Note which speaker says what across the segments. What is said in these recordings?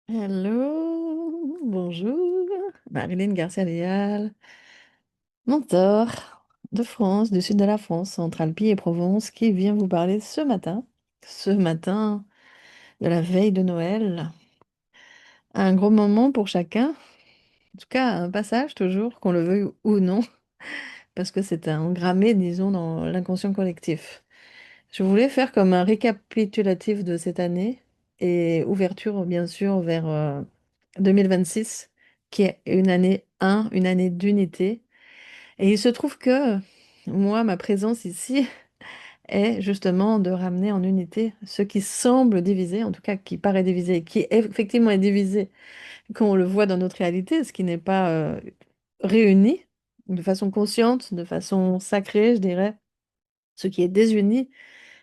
Speaker 1: Hello, bonjour, Marilyn Garcia-Léal, mentor de France, du sud de la France, entre Alpes et Provence, qui vient vous parler ce matin de la veille de Noël. Un gros moment pour chacun, en tout cas un passage toujours, qu'on le veuille ou non, parce que c'est engrammé, disons, dans l'inconscient collectif. Je voulais faire comme un récapitulatif de cette année et ouverture, bien sûr, vers 2026, qui est une année 1, une année d'unité. Et il se trouve que moi, ma présence ici est justement de ramener en unité ce qui semble divisé, en tout cas qui paraît divisé, qui effectivement est divisé quand on le voit dans notre réalité, ce qui n'est pas réuni de façon consciente, de façon sacrée, je dirais, ce qui est désuni.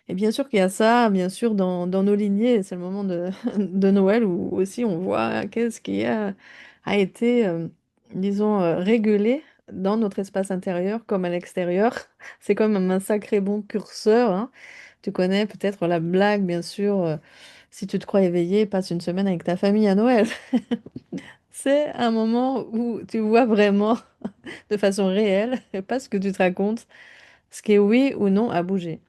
Speaker 1: Et bien sûr qu'il y a ça, bien sûr, dans nos lignées, c'est le moment de, de Noël où aussi on voit qu'est-ce qui a été, disons, régulé dans notre espace intérieur comme à l'extérieur. C'est comme un sacré bon curseur, hein. Tu connais peut-être la blague, bien sûr, si tu te crois éveillé, passe une semaine avec ta famille à Noël. C'est un moment où tu vois vraiment de façon réelle, et pas ce que tu te racontes, ce qui est oui ou non à bouger.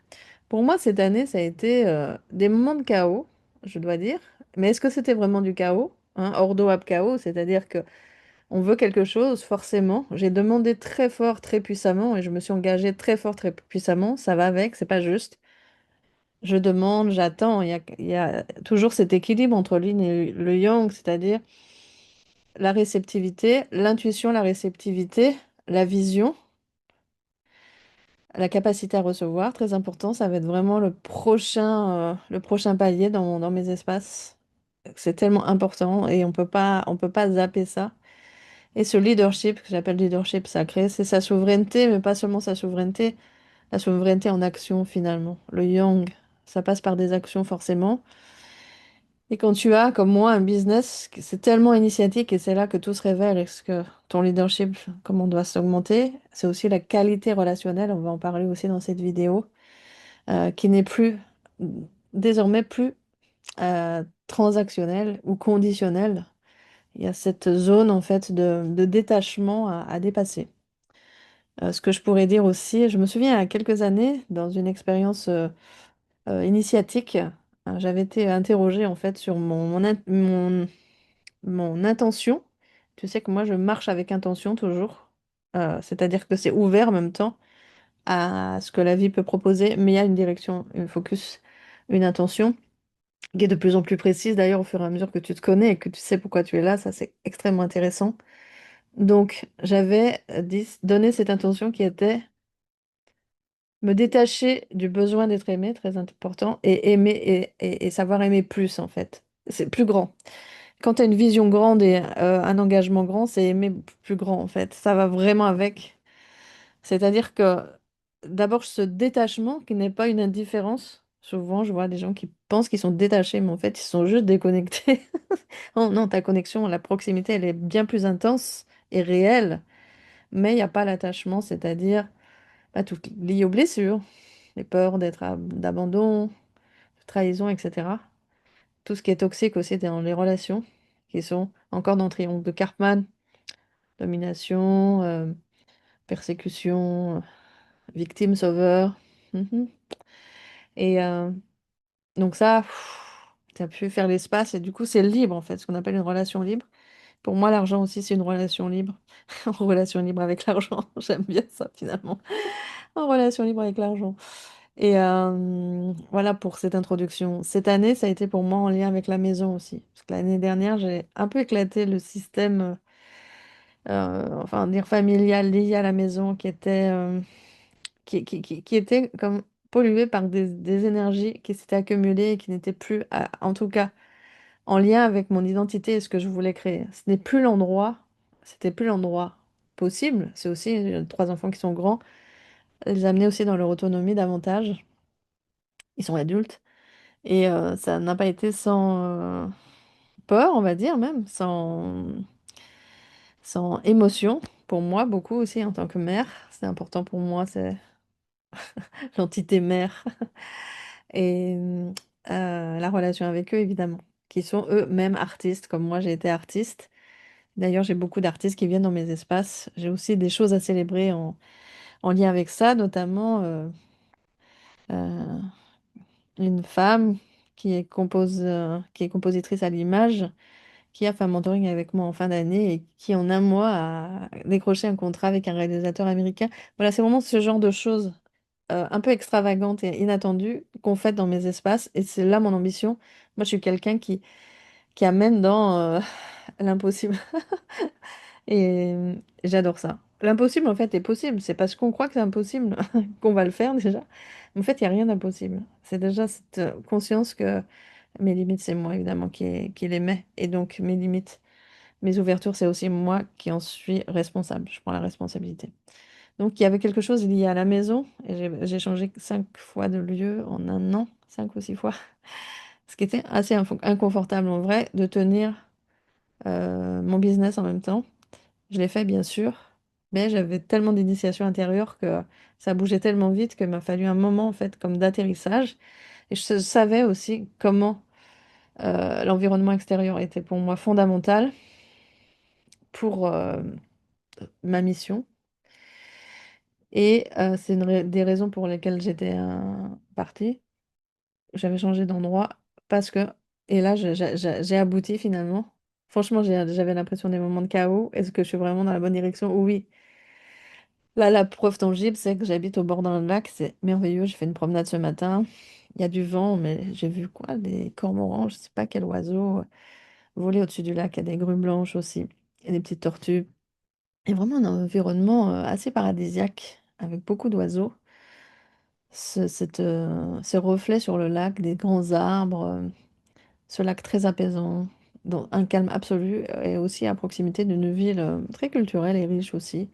Speaker 1: Pour moi, cette année, ça a été des moments de chaos, je dois dire. Mais est-ce que c'était vraiment du chaos? Hein, ordo ab chaos, c'est-à-dire que on veut quelque chose, forcément. J'ai demandé très fort, très puissamment, et je me suis engagée très fort, très puissamment. Ça va avec, c'est pas juste. Je demande, j'attends. Il y a toujours cet équilibre entre l'yin et le yang, c'est-à-dire la réceptivité, l'intuition, la réceptivité, la vision, la capacité à recevoir, très important. Ça va être vraiment le prochain palier dans mes espaces. C'est tellement important et on peut pas zapper ça. Et ce leadership, que j'appelle leadership sacré, c'est sa souveraineté, mais pas seulement sa souveraineté, la souveraineté en action finalement. Le yang, ça passe par des actions forcément. Et quand tu as, comme moi, un business, c'est tellement initiatique et c'est là que tout se révèle. Est-ce que ton leadership, comment doit s'augmenter? C'est aussi la qualité relationnelle, on va en parler aussi dans cette vidéo, qui n'est plus, désormais plus transactionnelle ou conditionnelle. Il y a cette zone en fait de détachement à dépasser. Ce que je pourrais dire aussi, je me souviens il y a quelques années, dans une expérience initiatique, j'avais été interrogée en fait sur mon intention. Tu sais que moi je marche avec intention toujours. C'est-à-dire que c'est ouvert en même temps à ce que la vie peut proposer, mais il y a une direction, un focus, une intention qui est de plus en plus précise d'ailleurs au fur et à mesure que tu te connais et que tu sais pourquoi tu es là, ça c'est extrêmement intéressant. Donc j'avais donné cette intention qui était me détacher du besoin d'être aimé, très important, et aimer et savoir aimer plus en fait. C'est plus grand. Quand tu as une vision grande et un engagement grand, c'est aimer plus grand en fait. Ça va vraiment avec. C'est-à-dire que d'abord ce détachement qui n'est pas une indifférence. Souvent, je vois des gens qui pensent qu'ils sont détachés, mais en fait, ils sont juste déconnectés. Oh non, ta connexion, la proximité, elle est bien plus intense et réelle, mais il n'y a pas l'attachement, c'est-à-dire tout lié aux blessures, les peurs d'abandon, de trahison, etc. Tout ce qui est toxique aussi dans les relations, qui sont encore dans le triangle de Karpman, domination, persécution, victime, sauveur. Mhm. Et donc ça, tu as pu faire l'espace et du coup c'est libre en fait, ce qu'on appelle une relation libre. Pour moi, l'argent aussi, c'est une relation libre. En relation libre avec l'argent. J'aime bien ça finalement. En relation libre avec l'argent. Et voilà pour cette introduction. Cette année, ça a été pour moi en lien avec la maison aussi. Parce que l'année dernière, j'ai un peu éclaté le système, enfin, dire familial lié à la maison qui était, qui était comme pollué par des énergies qui s'étaient accumulées et qui n'étaient plus, en tout cas, en lien avec mon identité et ce que je voulais créer. Ce n'est plus l'endroit, c'était plus l'endroit possible. C'est aussi trois enfants qui sont grands, les amener aussi dans leur autonomie davantage. Ils sont adultes. Et ça n'a pas été sans peur, on va dire même, sans émotion. Pour moi, beaucoup aussi en tant que mère. C'est important pour moi, c'est l'entité mère. Et la relation avec eux, évidemment. qui sont eux-mêmes artistes, comme moi j'ai été artiste. D'ailleurs, j'ai beaucoup d'artistes qui viennent dans mes espaces. J'ai aussi des choses à célébrer en lien avec ça, notamment euh, une femme qui est compositrice à l'image, qui a fait un mentoring avec moi en fin d'année et qui en un mois a décroché un contrat avec un réalisateur américain. Voilà, c'est vraiment ce genre de choses un peu extravagantes et inattendues qu'on fait dans mes espaces et c'est là mon ambition. Moi, je suis quelqu'un qui amène dans l'impossible et j'adore ça. L'impossible, en fait, est possible. C'est parce qu'on croit que c'est impossible qu'on va le faire déjà. En fait, il n'y a rien d'impossible. C'est déjà cette conscience que mes limites, c'est moi, évidemment, qui les mets. Et donc, mes limites, mes ouvertures, c'est aussi moi qui en suis responsable. Je prends la responsabilité. Donc, il y avait quelque chose lié à la maison. Et j'ai changé 5 fois de lieu en un an, 5 ou 6 fois. Ce qui était assez inconfortable, en vrai, de tenir mon business en même temps. Je l'ai fait, bien sûr. Mais j'avais tellement d'initiation intérieure que ça bougeait tellement vite qu'il m'a fallu un moment, en fait, comme d'atterrissage. Et je savais aussi comment l'environnement extérieur était pour moi fondamental pour ma mission. Et c'est des raisons pour lesquelles j'étais partie. J'avais changé d'endroit parce que, et là, j'ai abouti finalement. Franchement, j'avais l'impression des moments de chaos. Est-ce que je suis vraiment dans la bonne direction? Oui. Là, la preuve tangible, c'est que j'habite au bord d'un lac. C'est merveilleux. J'ai fait une promenade ce matin. Il y a du vent, mais j'ai vu quoi? Des cormorans, je sais pas quel oiseau voler au-dessus du lac. Il y a des grues blanches aussi. Et des petites tortues. Et vraiment un environnement assez paradisiaque avec beaucoup d'oiseaux. Ces reflets sur le lac, des grands arbres, ce lac très apaisant, dans un calme absolu et aussi à proximité d'une ville très culturelle et riche aussi.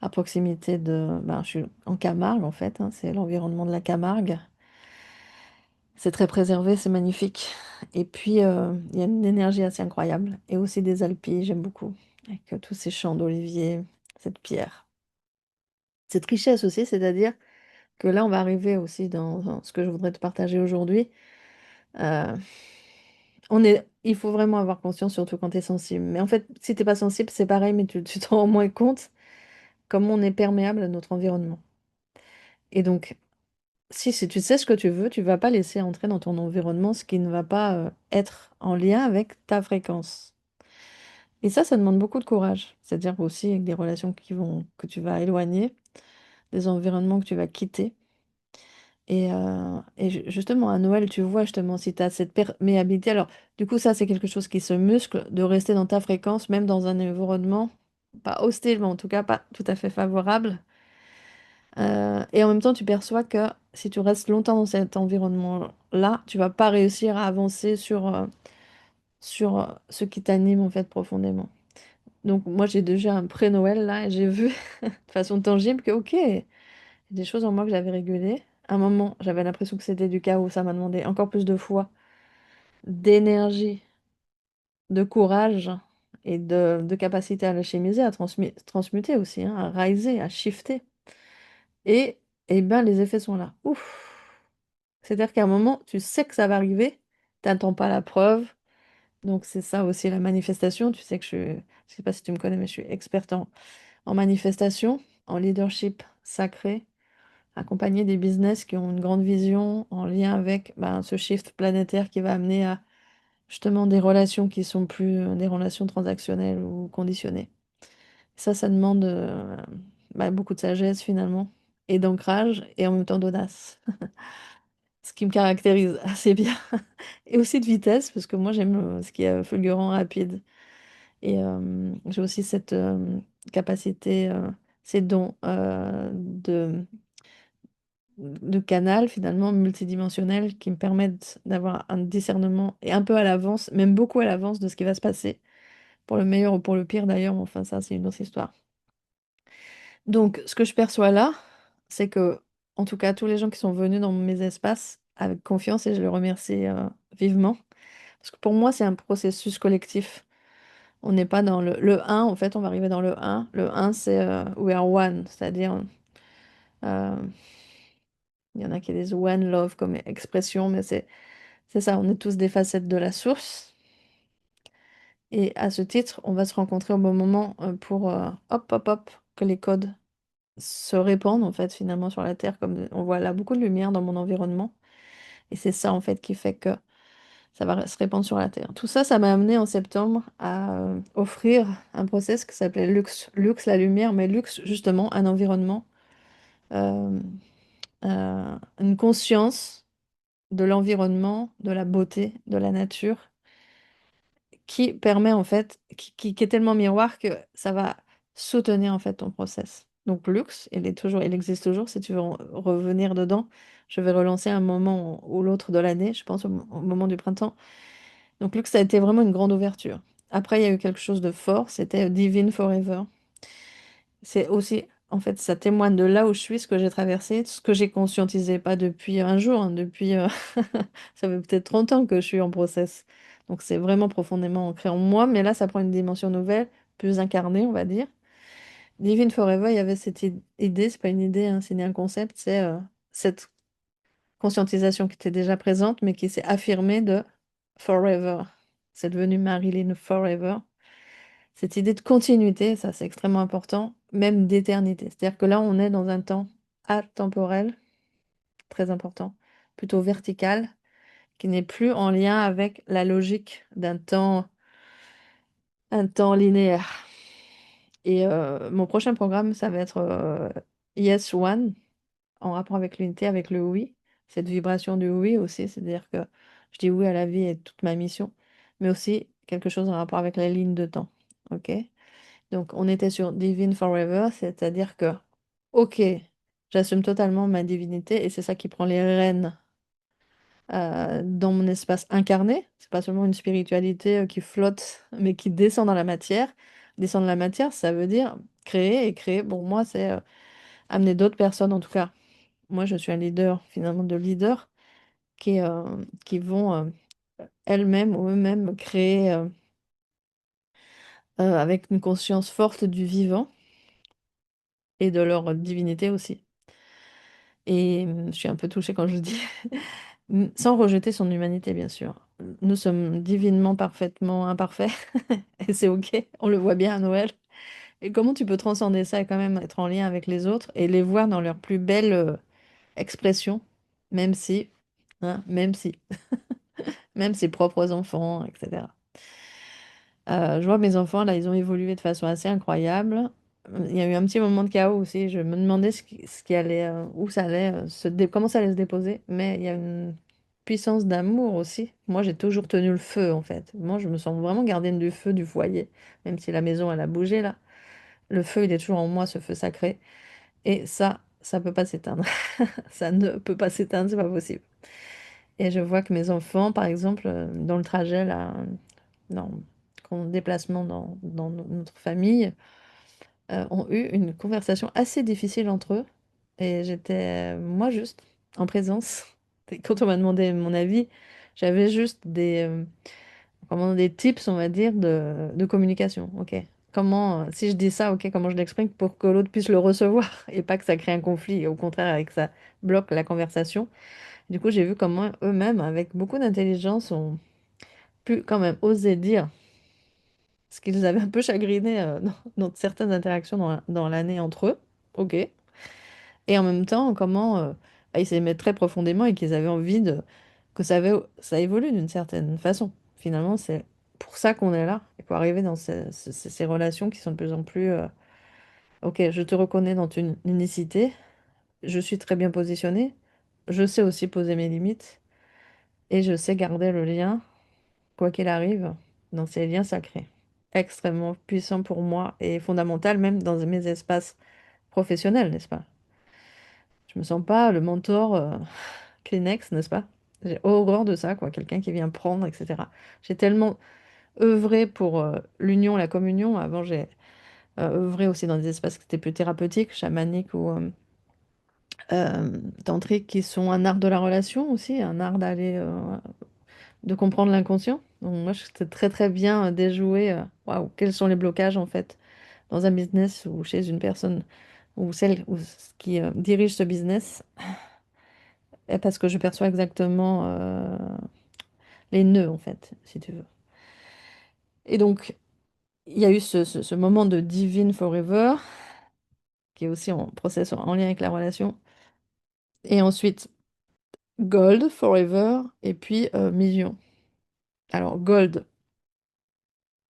Speaker 1: À proximité ben, je suis en Camargue en fait, hein, c'est l'environnement de la Camargue. C'est très préservé, c'est magnifique. Et puis il y a une énergie assez incroyable. Et aussi des Alpilles, j'aime beaucoup. Avec tous ces champs d'oliviers, cette pierre. Cette richesse aussi, c'est-à-dire que là, on va arriver aussi dans ce que je voudrais te partager aujourd'hui. Euh, il faut vraiment avoir conscience, surtout quand tu es sensible. Mais en fait, si t'es pas sensible, c'est pareil, mais tu t'en rends moins compte comment on est perméable à notre environnement. Et donc, si tu sais ce que tu veux, tu vas pas laisser entrer dans ton environnement ce qui ne va pas être en lien avec ta fréquence. Et ça demande beaucoup de courage. C'est-à-dire aussi avec des relations que tu vas éloigner, des environnements que tu vas quitter. Et justement, à Noël, tu vois justement si tu as cette perméabilité. Alors, du coup, ça, c'est quelque chose qui se muscle, de rester dans ta fréquence, même dans un environnement, pas hostile, mais en tout cas pas tout à fait favorable. Et en même temps, tu perçois que si tu restes longtemps dans cet environnement-là, tu vas pas réussir à avancer sur ce qui t'anime en fait profondément. Donc, moi, j'ai déjà un pré-Noël là, et j'ai vu de façon tangible que, ok, des choses en moi que j'avais régulées. À un moment, j'avais l'impression que c'était du chaos. Ça m'a demandé encore plus de foi, d'énergie, de courage et de capacité à lâcher mise, à transmuter aussi, hein, à riser, à shifter. Et, et ben, les effets sont là. Ouf! C'est-à-dire qu'à un moment, tu sais que ça va arriver, t'attends pas la preuve. Donc, c'est ça aussi la manifestation. Tu sais que je sais pas si tu me connais, mais je suis experte en manifestation, en leadership sacré, accompagner des business qui ont une grande vision en lien avec ben, ce shift planétaire qui va amener à justement des relations qui sont plus des relations transactionnelles ou conditionnées. Ça demande bah, beaucoup de sagesse finalement, et d'ancrage, et en même temps d'audace. Ce qui me caractérise assez bien. Et aussi de vitesse, parce que moi j'aime ce qui est fulgurant, rapide. Et j'ai aussi cette capacité, ces dons de canal finalement multidimensionnel qui me permettent d'avoir un discernement et un peu à l'avance, même beaucoup à l'avance de ce qui va se passer, pour le meilleur ou pour le pire d'ailleurs, mais enfin ça c'est une autre histoire. Donc ce que je perçois là, c'est que en tout cas tous les gens qui sont venus dans mes espaces avec confiance, et je les remercie vivement, parce que pour moi c'est un processus collectif. On n'est pas dans le un, en fait on va arriver dans le un. Le un c'est we are one, c'est-à-dire euh, il y en a qui disent one love comme expression, mais c'est ça, on est tous des facettes de la source. Et à ce titre, on va se rencontrer au bon moment pour hop, hop, hop, que les codes se répandent en fait finalement sur la Terre. Comme on voit là beaucoup de lumière dans mon environnement. Et c'est ça en fait qui fait que ça va se répandre sur la Terre. Tout ça, ça m'a amené en septembre à offrir un process qui s'appelait Lux. Lux, la lumière, mais Lux, justement, un environnement, euh, une conscience de l'environnement, de la beauté, de la nature, qui permet en fait, qui est tellement miroir que ça va soutenir en fait ton process. Donc Lux, il existe toujours. Si tu veux revenir dedans, je vais relancer un moment ou l'autre de l'année, je pense au moment du printemps. Donc Lux, ça a été vraiment une grande ouverture. Après, il y a eu quelque chose de fort, c'était Divine Forever. C'est aussi, en fait, ça témoigne de là où je suis, ce que j'ai traversé, ce que j'ai conscientisé, pas depuis un jour, hein, depuis, ça fait peut-être 30 ans que je suis en process. Donc c'est vraiment profondément ancré en moi, mais là, ça prend une dimension nouvelle, plus incarnée, on va dire. Divine Forever, il y avait cette idée, c'est pas une idée, hein, c'est un concept, c'est cette conscientisation qui était déjà présente, mais qui s'est affirmée de Forever. C'est devenu Marilyn Forever. Cette idée de continuité, ça c'est extrêmement important, même d'éternité. C'est-à-dire que là, on est dans un temps atemporel, très important, plutôt vertical, qui n'est plus en lien avec la logique un temps linéaire. Et mon prochain programme, ça va être Yes One, en rapport avec l'unité, avec le oui, cette vibration du oui aussi, c'est-à-dire que je dis oui à la vie et toute ma mission, mais aussi quelque chose en rapport avec la ligne de temps. Ok? Donc, on était sur Divine Forever, c'est-à-dire que, ok, j'assume totalement ma divinité et c'est ça qui prend les rênes dans mon espace incarné. C'est pas seulement une spiritualité qui flotte, mais qui descend dans la matière. Descendre dans la matière, ça veut dire créer et créer. Pour moi, c'est amener d'autres personnes, en tout cas. Moi, je suis un leader, finalement, de leaders qui vont elles-mêmes ou eux-mêmes créer avec une conscience forte du vivant et de leur divinité aussi. Et je suis un peu touchée quand je le dis, sans rejeter son humanité, bien sûr. Nous sommes divinement, parfaitement imparfaits, et c'est OK, on le voit bien à Noël. Et comment tu peux transcender ça et quand même être en lien avec les autres et les voir dans leur plus belle expression, même si, hein, même ses propres enfants, etc. Je vois mes enfants, là, ils ont évolué de façon assez incroyable. Il y a eu un petit moment de chaos aussi. Je me demandais ce qui allait, où ça allait, comment ça allait se déposer. Mais il y a une puissance d'amour aussi. Moi, j'ai toujours tenu le feu, en fait. Moi, je me sens vraiment gardienne du feu du foyer, même si la maison, elle a bougé, là. Le feu, il est toujours en moi, ce feu sacré. Et ça peut pas s'éteindre. Ça ne peut pas s'éteindre, c'est pas possible. Et je vois que mes enfants, par exemple, dans le trajet, là, dans mon déplacement dans notre famille, ont eu une conversation assez difficile entre eux. Et j'étais, moi, juste en présence. Et quand on m'a demandé mon avis, j'avais juste des tips, on va dire, de communication. Ok. Comment, si je dis ça, ok, comment je l'exprime pour que l'autre puisse le recevoir et pas que ça crée un conflit, et au contraire, avec ça bloque la conversation. Du coup, j'ai vu comment eux-mêmes, avec beaucoup d'intelligence, ont pu quand même oser dire ce qui les avait un peu chagrinés dans certaines interactions dans l'année entre eux. Ok. Et en même temps, comment ils s'aimaient très profondément et qu'ils avaient envie que ça évolue d'une certaine façon. Finalement, c'est pour ça qu'on est là, et pour arriver dans ces relations qui sont de plus en plus... ok, je te reconnais dans ton unicité, je suis très bien positionnée, je sais aussi poser mes limites, et je sais garder le lien, quoi qu'il arrive, dans ces liens sacrés. Extrêmement puissant pour moi et fondamental même dans mes espaces professionnels, n'est-ce pas? Je me sens pas le mentor Kleenex, n'est-ce pas? J'ai horreur de ça, quoi, quelqu'un qui vient prendre, etc. J'ai tellement œuvré pour l'union, la communion. Avant, j'ai œuvré aussi dans des espaces qui étaient plus thérapeutiques, chamaniques ou tantriques, qui sont un art de la relation aussi, un art de comprendre l'inconscient. Donc moi, je sais très très bien déjouer, waouh, quels sont les blocages en fait dans un business ou chez une personne ou celle qui dirige ce business, et parce que je perçois exactement les nœuds en fait, si tu veux. Et donc, il y a eu ce moment de Divine Forever, qui est aussi en process en lien avec la relation. Et ensuite, Gold Forever, et puis Million. Alors, Gold,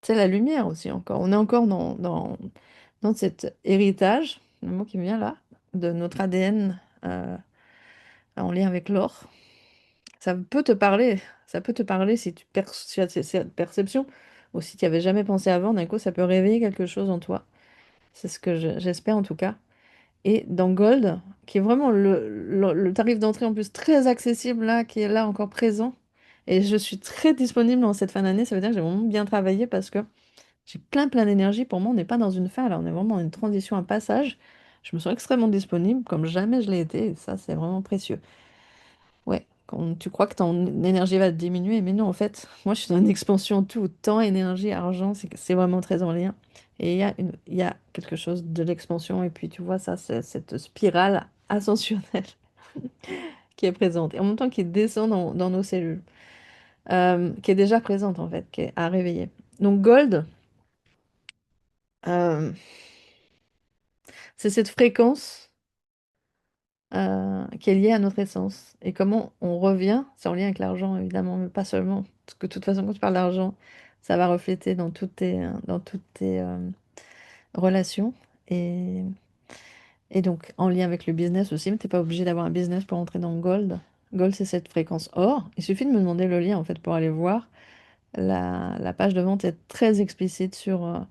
Speaker 1: c'est la lumière aussi encore. On est encore dans cet héritage, le mot qui me vient là, de notre ADN en lien avec l'or. Ça peut te parler, ça peut te parler si tu as cette perception, ou si tu n'y avais jamais pensé avant, d'un coup, ça peut réveiller quelque chose en toi. C'est ce que j'espère en tout cas. Et dans Gold, qui est vraiment le tarif d'entrée en plus très accessible là, qui est là encore présent. Et je suis très disponible en cette fin d'année, ça veut dire que j'ai vraiment bien travaillé parce que j'ai plein d'énergie. Pour moi, on n'est pas dans une fin là, on est vraiment dans une transition, un passage. Je me sens extrêmement disponible comme jamais je l'ai été, et ça c'est vraiment précieux. Ouais, quand tu crois que ton énergie va diminuer, mais non, en fait, moi je suis dans une expansion tout, temps, énergie, argent, c'est vraiment très en lien. Et il y a quelque chose de l'expansion, et puis tu vois ça, c'est cette spirale ascensionnelle qui est présente, et en même temps qui descend dans nos cellules, qui est déjà présente en fait, qui est à réveiller. Donc Gold, euh, c'est cette fréquence qui est liée à notre essence. Et comment on revient, c'est en lien avec l'argent évidemment, mais pas seulement. Parce que de toute façon, quand tu parles d'argent, ça va refléter dans toutes tes relations. Et, et donc en lien avec le business aussi, mais tu n'es pas obligé d'avoir un business pour entrer dans Gold. Gold, c'est cette fréquence or. Il suffit de me demander le lien en fait pour aller voir. La page de vente est très explicite sur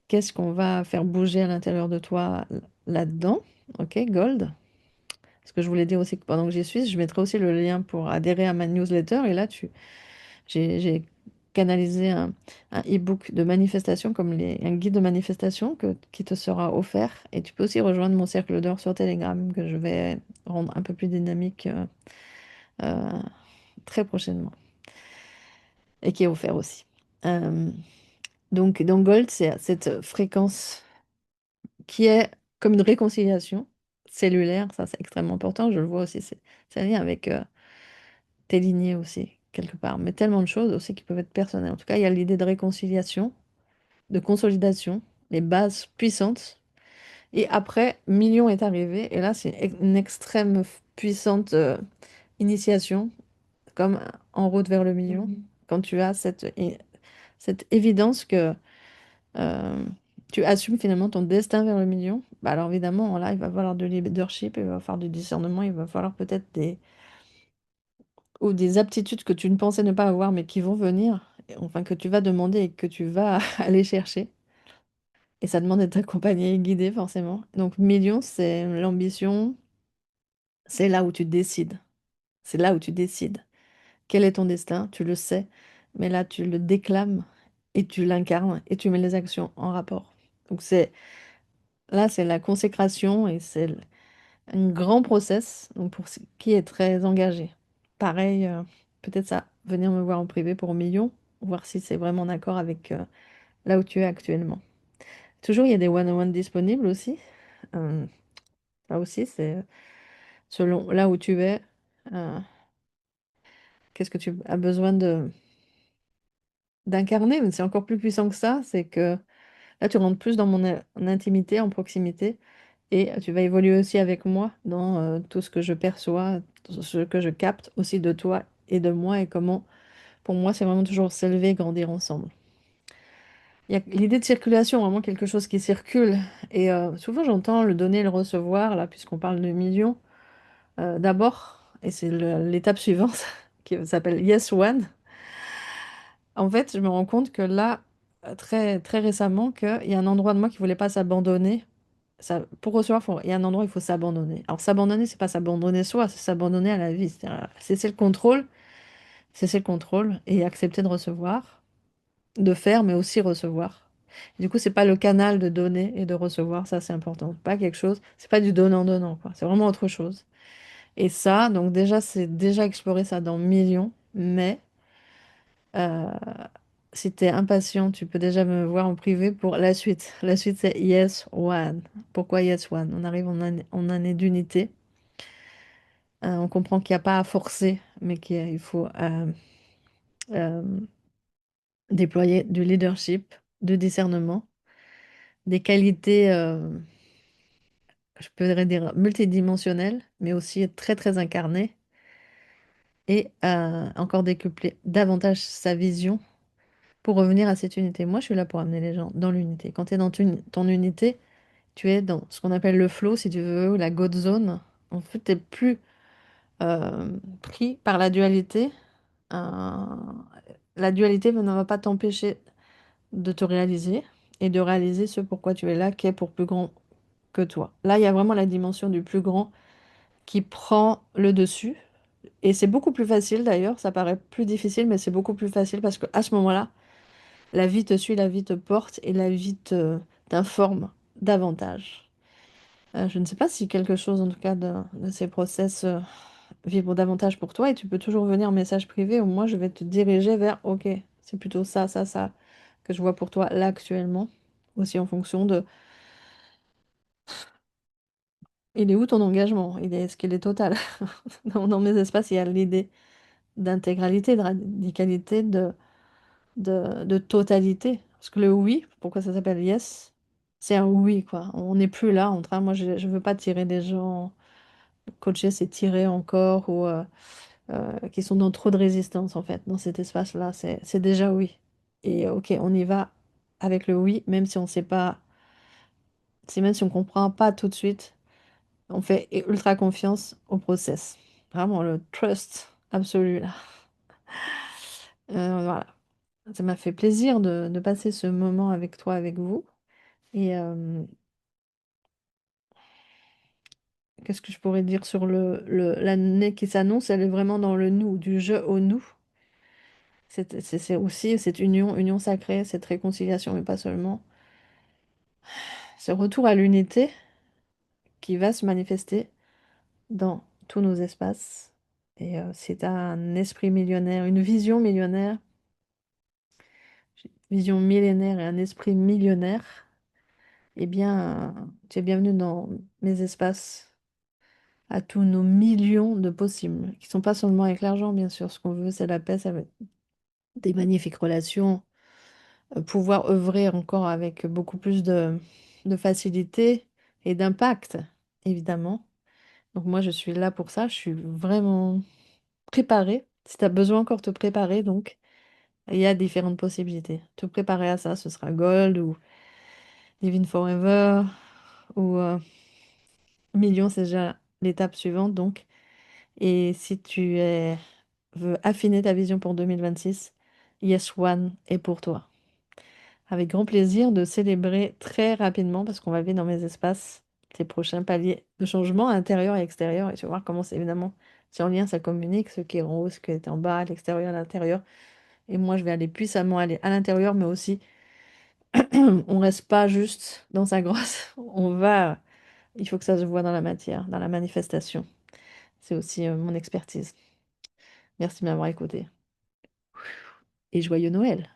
Speaker 1: qu'est-ce qu'on va faire bouger à l'intérieur de toi là-dedans. Ok, Gold. Ce que je voulais dire aussi que pendant que j'y suis, je mettrai aussi le lien pour adhérer à ma newsletter. Et là, j'ai canalisé un e-book de manifestation, comme un guide de manifestation qui te sera offert. Et tu peux aussi rejoindre mon cercle d'or sur Telegram, que je vais rendre un peu plus dynamique euh, très prochainement. Et qui est offert aussi. Euh, donc, dans Gold, c'est cette fréquence qui est comme une réconciliation cellulaire. Ça, c'est extrêmement important. Je le vois aussi. C'est un lien avec tes lignées aussi, quelque part. Mais tellement de choses aussi qui peuvent être personnelles. En tout cas, il y a l'idée de réconciliation, de consolidation, les bases puissantes. Et après, Million est arrivé. Et là, c'est une extrême puissante initiation, comme en route vers le million. Quand tu as cette évidence que euh, tu assumes finalement ton destin vers le million, bah alors évidemment, là, il va falloir de leadership, il va falloir du discernement, il va falloir peut-être des aptitudes que tu ne pensais ne pas avoir, mais qui vont venir, enfin que tu vas demander et que tu vas aller chercher. Et ça demande d'être accompagné et guidé, forcément. Donc, million, c'est l'ambition, c'est là où tu décides. C'est là où tu décides. Quel est ton destin? Tu le sais, mais là, tu le déclames et tu l'incarnes et tu mets les actions en rapport. Donc, c'est la consécration et c'est un grand process donc pour ce qui est très engagé. Pareil, peut-être ça, venir me voir en privé pour millions, voir si c'est vraiment d'accord avec là où tu es actuellement. Toujours, il y a des one-on-one disponibles aussi. Euh, Là aussi, c'est selon là où tu es, euh, qu'est-ce que tu as besoin d'incarner, mais c'est encore plus puissant que ça, c'est que là, tu rentres plus dans en intimité, en proximité, et tu vas évoluer aussi avec moi dans tout ce que je perçois, tout ce que je capte aussi de toi et de moi, et comment, pour moi, c'est vraiment toujours s'élever, grandir ensemble. Il y a l'idée de circulation, vraiment quelque chose qui circule, et souvent j'entends le donner et le recevoir, là, puisqu'on parle de millions, d'abord, et c'est l'étape suivante, qui s'appelle Yes One. En fait, je me rends compte que là, très récemment, qu'il y a un endroit de moi qui voulait pas s'abandonner. Pour recevoir, il y a un endroit où il faut s'abandonner. Alors, s'abandonner, c'est pas s'abandonner soi, c'est s'abandonner à la vie. C'est-à-dire cesser le contrôle et accepter de recevoir, de faire, mais aussi recevoir. Du coup, c'est pas le canal de donner et de recevoir, ça c'est important. Pas quelque chose, c'est pas du donnant-donnant, quoi. C'est vraiment autre chose. Et ça, donc déjà, c'est déjà explorer ça dans millions, mais euh, si t'es impatient, tu peux déjà me voir en privé pour la suite. La suite, c'est Yes One. Pourquoi Yes One? On arrive en année d'unité. On comprend qu'il n'y a pas à forcer, mais il faut euh, déployer du leadership, du discernement, des qualités, je pourrais dire multidimensionnelles, mais aussi très très incarnées, et encore décupler davantage sa vision pour revenir à cette unité. Moi, je suis là pour amener les gens dans l'unité. Quand tu es dans ton unité, tu es dans ce qu'on appelle le flow, si tu veux, ou la God zone. En fait, tu n'es plus pris par la dualité. Euh, la dualité ne va pas t'empêcher de te réaliser et de réaliser ce pourquoi tu es là, qui est pour plus grand que toi. Là, il y a vraiment la dimension du plus grand qui prend le dessus. Et c'est beaucoup plus facile d'ailleurs, ça paraît plus difficile, mais c'est beaucoup plus facile parce qu'à ce moment-là, la vie te suit, la vie te porte et la vie t'informe davantage. Je ne sais pas si quelque chose, en tout cas, de ces process vibre davantage pour toi et tu peux toujours venir en message privé ou moi je vais te diriger vers, ok, c'est plutôt ça, ça, ça que je vois pour toi là actuellement. Aussi en fonction de, il est où ton engagement? Est-ce qu'il est total? Dans mes espaces, il y a l'idée d'intégralité, de radicalité, de totalité. Parce que le oui, pourquoi ça s'appelle yes? C'est un oui, quoi. On n'est plus là en train, moi je veux pas tirer des gens, coacher c'est tirer encore ou qui sont dans trop de résistance en fait, dans cet espace-là, c'est déjà oui. Et ok, on y va avec le oui, même si on sait pas, si même si on comprend pas tout de suite, on fait ultra confiance au process. Vraiment le trust absolu là. Voilà. Ça m'a fait plaisir de passer ce moment avec toi, avec vous. Et qu'est-ce que je pourrais dire sur l'année qui s'annonce? Elle est vraiment dans le nous, du je au nous. C'est aussi cette union, union sacrée, cette réconciliation, mais pas seulement. Ce retour à l'unité qui va se manifester dans tous nos espaces. Et c'est un esprit millionnaire, une vision millénaire et un esprit millionnaire. Eh bien, tu es bienvenue dans mes espaces, à tous nos millions de possibles, qui sont pas seulement avec l'argent, bien sûr. Ce qu'on veut, c'est la paix, ça veut des magnifiques relations, pouvoir œuvrer encore avec beaucoup plus de facilité et d'impact, évidemment. Donc moi, je suis là pour ça. Je suis vraiment préparée. Si tu as besoin encore de te préparer, donc il y a différentes possibilités. Te préparer à ça, ce sera Gold ou Living Forever ou Million, c'est déjà l'étape suivante. Donc, et si veux affiner ta vision pour 2026, Yes One est pour toi. Avec grand plaisir de célébrer très rapidement, parce qu'on va vivre dans mes espaces, tes prochains paliers de changement intérieur et extérieur. Et tu vas voir comment c'est évidemment, c'est en lien, ça communique, ce qui est en haut, ce qui est en bas, à l'extérieur, à l'intérieur. Et moi, je vais aller puissamment aller à l'intérieur, mais aussi, on reste pas juste dans sa grosse. Il faut que ça se voit dans la matière, dans la manifestation. C'est aussi mon expertise. Merci de m'avoir écouté. Et joyeux Noël!